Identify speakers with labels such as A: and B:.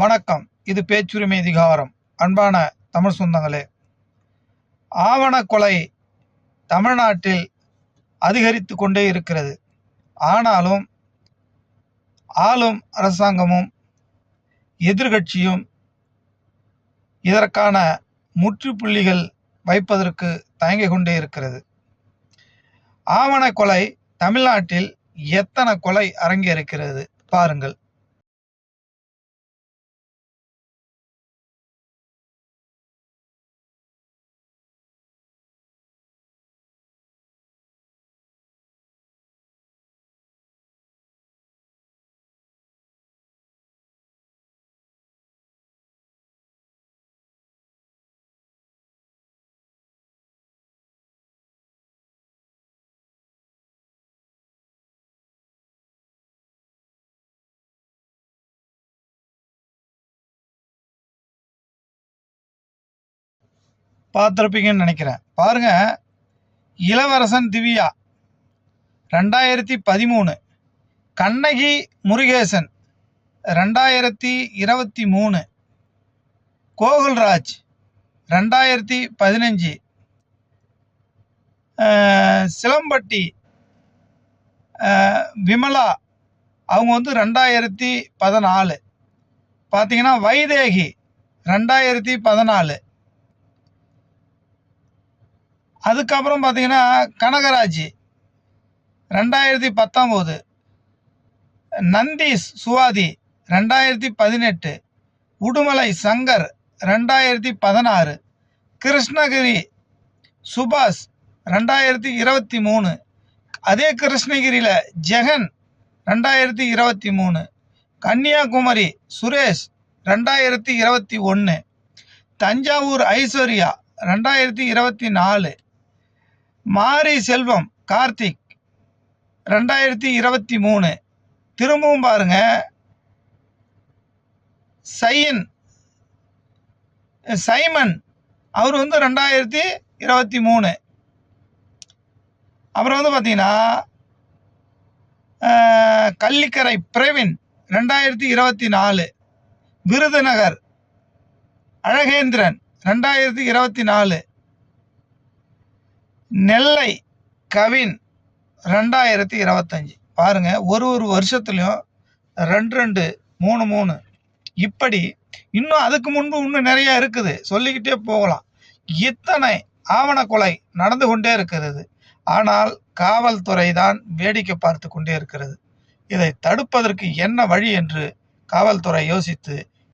A: வணக்கம். இது பேச்சுரிமை அதிகாரம். அன்பான தமிழ் சொந்தங்களே, ஆவண கொலை தமிழ்நாட்டில் அதிகரித்து கொண்டே இருக்கிறது. ஆனாலும் ஆளும் அரசாங்கமும் எதிர்கட்சியும் இதற்கான முற்றுப்புள்ளிகள் வைப்பதற்கு தயங்கிக் கொண்டே இருக்கிறது. ஆவண கொலை தமிழ்நாட்டில் எத்தனை கொலை அரங்கேறுகிறது பாருங்கள். பார்த்துருப்பீங்கன்னு நினைக்கிறேன். பாருங்க, இளவரசன் திவ்யா 2013, கண்ணகி முருகேசன் 2023, கோகுல்ராஜ் 2015, சிலம்பட்டி விமலா அவங்க 2014, பார்த்தீங்கன்னா வைதேகி 2014, அதுக்கப்புறம் பார்த்தீங்கன்னா கனகராஜ் 2019, நந்தீஷ் சுவாதி 2018, உடுமலை சங்கர் 2016, கிருஷ்ணகிரி சுபாஷ் 2023, அதே கிருஷ்ணகிரியில் ஜெகன் 2023, கன்னியாகுமரி சுரேஷ் 2021, தஞ்சாவூர் ஐஸ்வர்யா 2024, மாரி செல்வம் கார்த்திக் 2023, திரும்பவும் பாருங்க சைமன் அவர் 2023, அப்புறம் பார்த்தீங்கன்னா கள்ளிக்கரை பிரவீன் 2024, விருதுநகர் அழகேந்திரன் 2024, நெல்லை கவின் 2025. பாருங்க, ஒரு வருஷத்துலையும் 2, 3 இப்படி இன்னும் அதுக்கு முன்பு இன்னும் நிறைய இருக்குது, சொல்லிக்கிட்டே போகலாம். இத்தனை ஆவண கொலை நடந்து கொண்டே இருக்கிறது. ஆனால் காவல்துறை தான் வேடிக்கை பார்த்து கொண்டே இருக்கிறது. இதை தடுப்பதற்கு என்ன வழி என்று காவல்துறை யோசித்து